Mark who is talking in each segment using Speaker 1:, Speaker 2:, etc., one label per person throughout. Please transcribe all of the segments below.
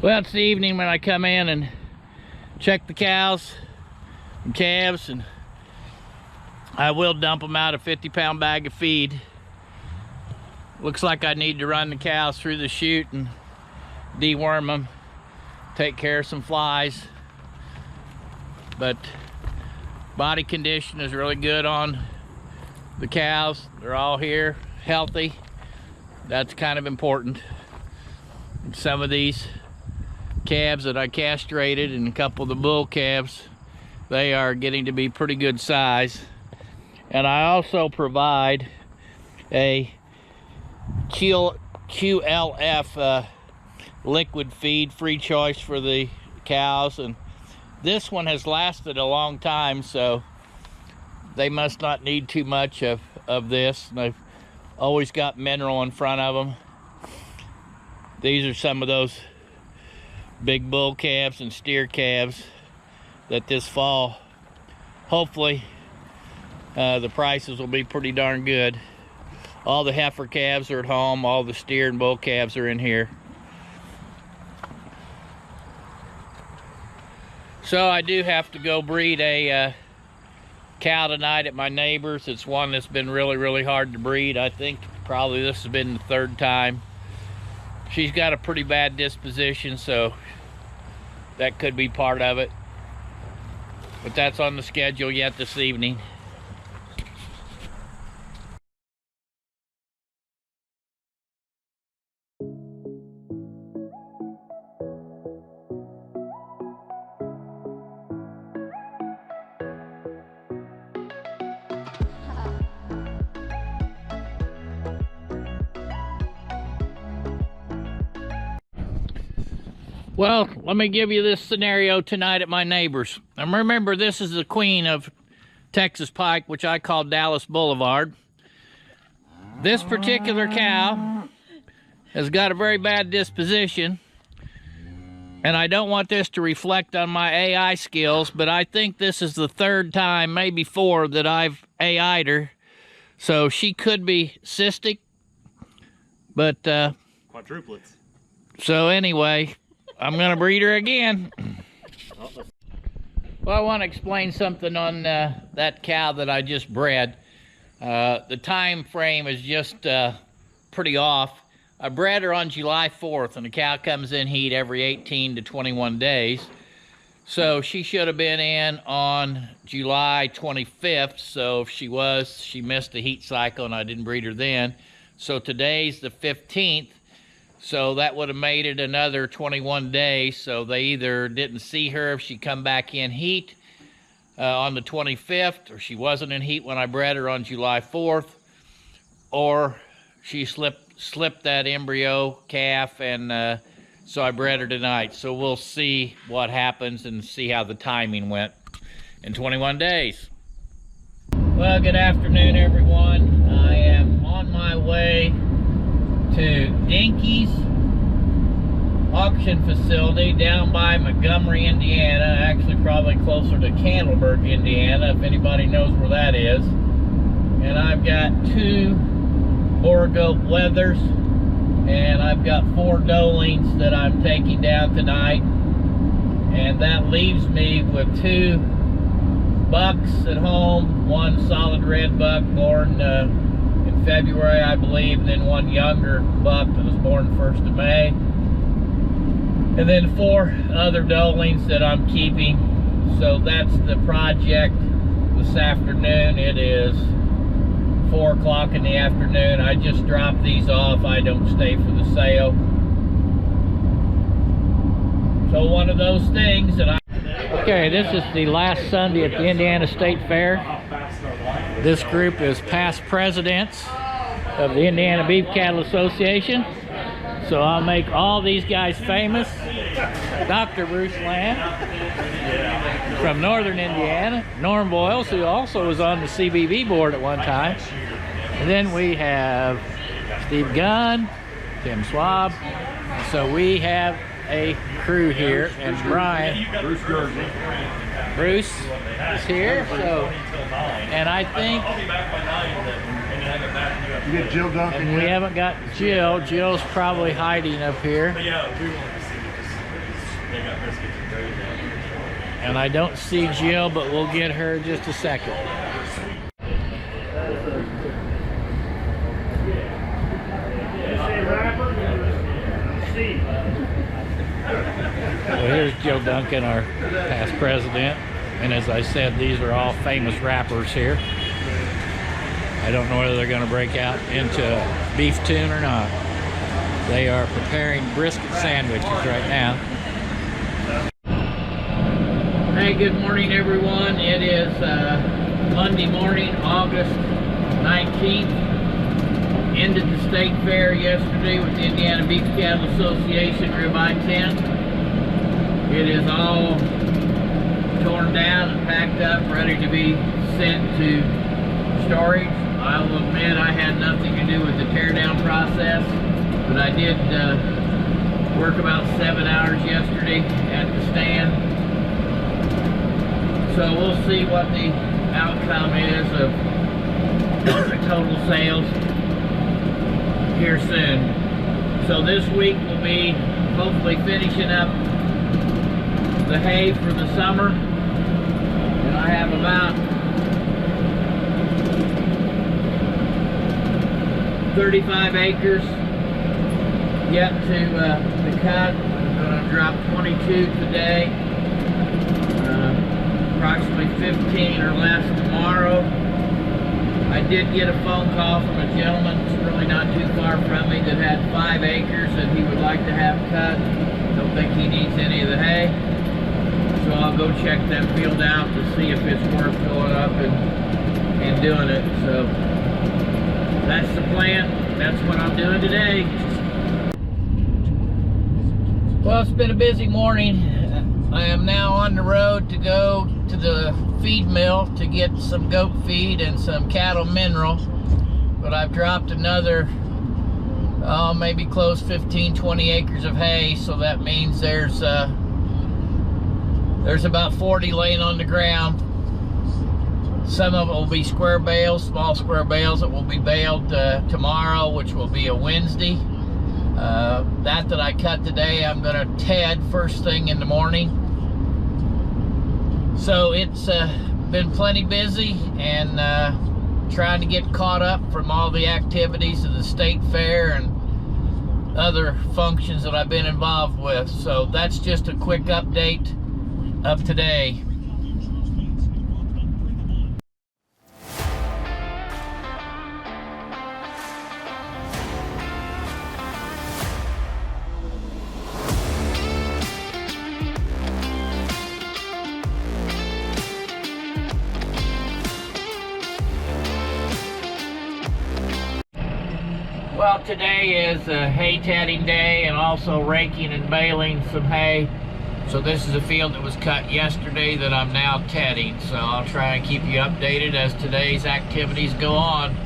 Speaker 1: Well, it's the evening when I come in and check the cows and calves, and I will dump them out a 50-pound bag of feed. Looks like I need to run the cows through the chute and deworm them, take care of some flies. But body condition is really good on the cows. They're all here, healthy. That's kind of important. And some of these calves that I castrated and a couple of the bull calves, they are getting to be pretty good size. And I also provide a QLF liquid feed, free choice for the cows, and this one has lasted a long time, so they must not need too much of this. And I've always got mineral in front of them. These are some of those big bull calves and steer calves that this fall, hopefully, the prices will be pretty darn good. All the heifer calves are at home. All the steer and bull calves are in here. So I do have to go breed a cow tonight at my neighbor's. It's one that's been really hard to breed. I think probably this has been the third time. She's got a pretty bad disposition, so that could be part of it. But that's on the schedule yet this evening. Well, let me give you this scenario tonight at my neighbor's. And remember, this is the queen of Texas Pike, which I call Dallas Boulevard. This particular cow has got a very bad disposition, and I don't want this to reflect on my AI skills, but I think this is the third time, maybe four, that I've AI'd her. So she could be cystic, but
Speaker 2: quadruplets.
Speaker 1: So anyway, I'm gonna breed her again. Well, I want to explain something on that cow that I just bred. The time frame is just pretty off. I bred her on July 4th, and the cow comes in heat every 18 to 21 days. So she should have been in on July 25th. So if she was, she missed the heat cycle, and I didn't breed her then. So today's the 15th. So that would have made it another 21 days. So they either didn't see her if she come back in heat on the 25th, or she wasn't in heat when I bred her on July 4th, or she slipped that embryo calf, and so I bred her tonight. So we'll see what happens and see how the timing went in 21 days. Well, good afternoon, everyone. I am on my way to Dinky's auction facility down by Montgomery, Indiana. Actually, probably closer to Candleburg, Indiana, if anybody knows where that is. And I've got 2 Boergoat Weathers, and I've got 4 Dolings that I'm taking down tonight. And that leaves me with 2 bucks at home, 1 solid red buck born in February, I believe, and then 1 younger buck that was born 1st of May. And then 4 other Dolings that I'm keeping. So that's the project this afternoon. It is 4 o'clock in the afternoon. I just dropped these off. I don't stay for the sale. So one of those things. And okay, this is the last Sunday at the Indiana State Fair. This group is past presidents of the Indiana Beef Cattle Association. So I'll make all these guys famous. Dr. Bruce Lamb from Northern Indiana. Norm Boyles, who also was on the CBB board at one time. And then we have Steve Gunn, Tim Swab. So we have a crew here, and Brian. Bruce is here. So, and I think
Speaker 3: you get Jill Duncan.
Speaker 1: We haven't got Jill. Jill's probably hiding up here.
Speaker 2: They got biscuits and gravy down here.
Speaker 1: And I don't see Jill, but we'll get her in just a second. Well, here's Joe Duncan, our past president. And as I said, these are all famous rappers here. I don't know whether they're going to break out into beef tune or not. They are preparing brisket sandwiches right now. Hey, good morning, everyone. It is Monday morning, August 19th. Ended the state fair yesterday with the Indiana Beef Cattle Association ribeye tent. It is all torn down and packed up, ready to be sent to storage. I will admit I had nothing to do with the teardown process, but I did work about 7 hours yesterday at the stand. So we'll see what the outcome is of the total sales here soon. So this week we'll be hopefully finishing up the hay for the summer. And I have about 35 acres yet to cut. I'm going to drop 22 today, approximately 15 or less tomorrow. I did get a phone call from a gentleman that's really not too far from me that had 5 acres that he would like to have cut. Don't think he needs any of the hay. So I'll go check that field out to see if it's worth going up and doing it. So that's the plan. That's what I'm doing today. Well, it's been a busy morning. I am now on the road to go to the feed mill to get some goat feed and some cattle mineral. But I've dropped another, maybe close 15, 20 acres of hay. So that means there's about 40 laying on the ground. Some of it will be square bales, small square bales that will be baled tomorrow, which will be a Wednesday. That I cut today, I'm gonna ted first thing in the morning. So it's been plenty busy and trying to get caught up from all the activities of the state fair and other functions that I've been involved with. So that's just a quick update of today. Well, today is a hay tedding day and also raking and baling some hay. So this is a field that was cut yesterday that I'm now tedding. So I'll try and keep you updated as today's activities go on.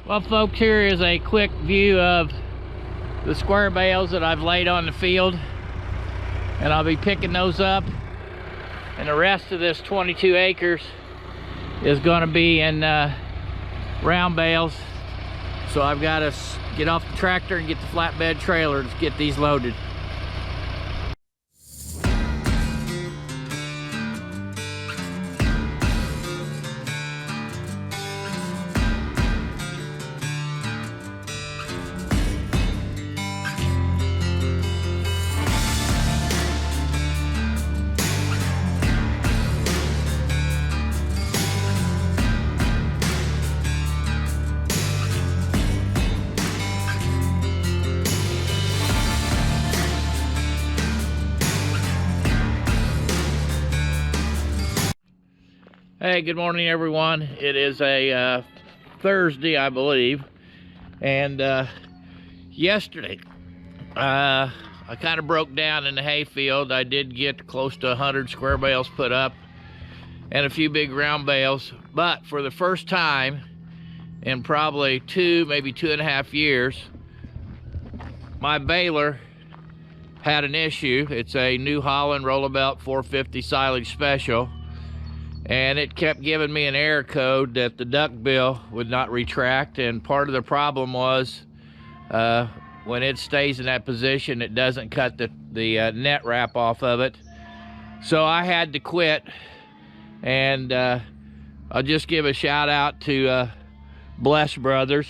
Speaker 1: Well, folks, here is a quick view of the square bales that I've laid on the field. and I'll be picking those up, and the rest of this 22 acres is going to be in round bales. So I've got to get off the tractor and get the flatbed trailer to get these loaded. Hey, good morning everyone. It is a Thursday, I believe, and yesterday I kind of broke down in the hayfield. I did get close to 100 square bales put up and a few big round bales, but for the first time in probably maybe 2.5 years, my baler had an issue. It's a New Holland Rollabelt 450 silage special, and it kept giving me an error code that the duct bill would not retract. And part of the problem was when it stays in that position, it doesn't cut the net wrap off of it. So I had to quit, and I'll just give a shout out to Bless Brothers.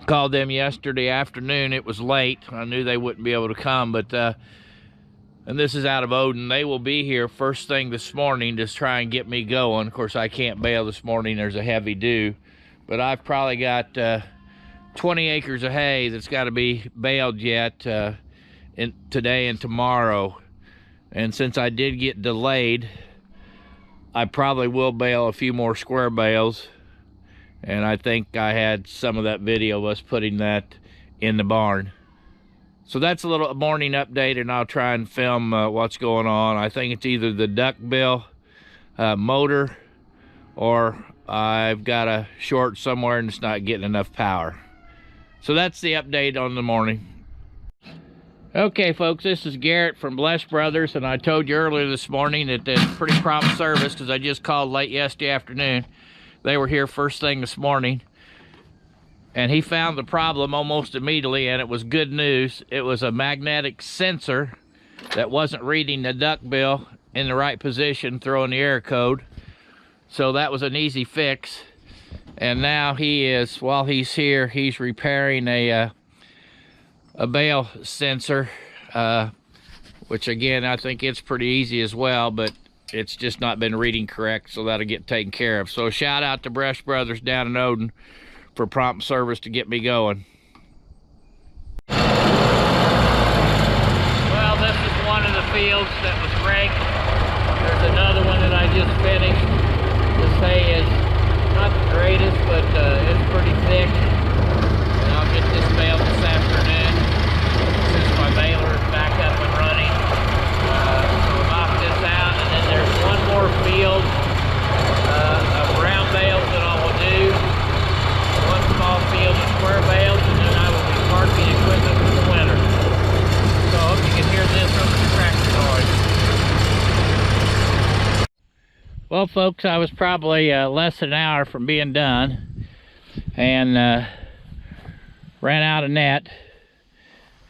Speaker 1: Called them yesterday afternoon. It was late. I knew they wouldn't be able to come, but and this is out of Odin. They will be here first thing this morning to try and get me going. Of course, I can't bale this morning. There's a heavy dew. But I've probably got 20 acres of hay that's got to be baled yet today and tomorrow. And since I did get delayed, I probably will bale a few more square bales. And I think I had some of that video of us putting that in the barn. So that's a little morning update, and I'll try and film what's going on. I think it's either the duct bill motor, or I've got a short somewhere and it's not getting enough power. So that's the update on the morning. Okay, folks, this is Garrett from Bless Brothers, and I told you earlier this morning that it's pretty prompt service because I just called late yesterday afternoon. They were here first thing this morning. And he found the problem almost immediately, and it was good news. It was a magnetic sensor that wasn't reading the duct bill in the right position, throwing the error code. So that was an easy fix. And now while he's here, he's repairing a bale sensor, which again, I think it's pretty easy as well, but it's just not been reading correct, so that'll get taken care of. So shout out to Bless Brothers down in Odin for prompt service to get me going. Well, this is one of the fields that was raked. There's another one that I just finished. This hay is not the greatest, but it's pretty thick. And I'll get this baled this afternoon since my baler is back up and running. So I'll knock this out, and then there's one more field of round bales that I will do. One small field of square bales, and then I will be parking equipment for the winter. So I hope you can hear this on the tractor noise. Well, folks, I was probably less than an hour from being done, and ran out of net,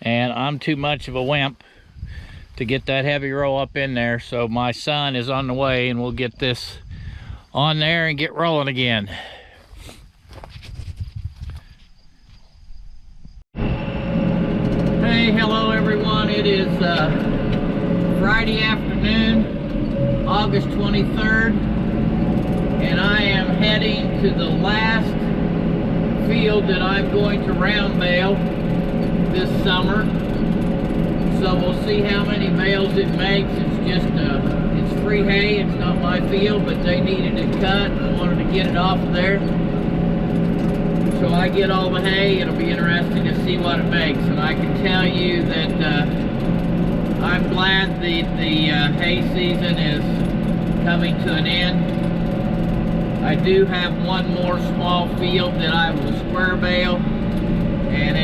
Speaker 1: and I'm too much of a wimp to get that heavy roll up in there. So my son is on the way, and we'll get this on there and get rolling again. Hey, hello everyone. It is Friday afternoon, August 23rd, and I am heading to the last field that I'm going to round bale this summer. So we'll see how many bales it makes. It's just it's free hay. It's not my field, but they needed it cut. I wanted to get it off of there. So I get all the hay. It'll be interesting to see what it makes. And I can tell you that I'm glad the hay season is coming to an end. I do have one more small field that I will square bale, and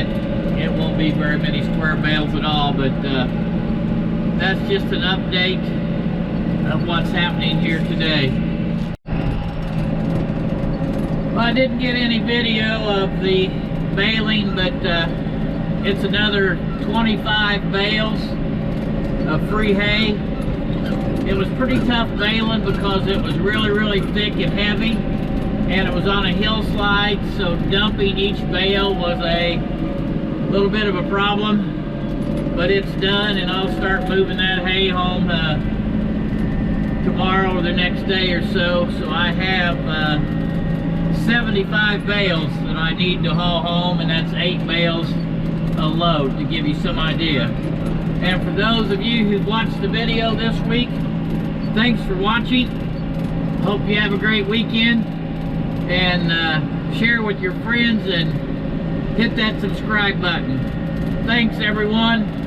Speaker 1: it won't be very many square bales at all, but that's just an update of what's happening here today. Well, I didn't get any video of the baling, but it's another 25 bales of free hay. It was pretty tough baling because it was really thick and heavy, and it was on a hillside, so dumping each bale was a little bit of a problem. But it's done, and I'll start moving that hay home tomorrow or the next day or so. So I have 75 bales that I need to haul home, and that's 8 bales a load, to give you some idea. And for those of you who've watched the video this week, thanks for watching. Hope you have a great weekend, and share with your friends and hit that subscribe button. Thanks everyone.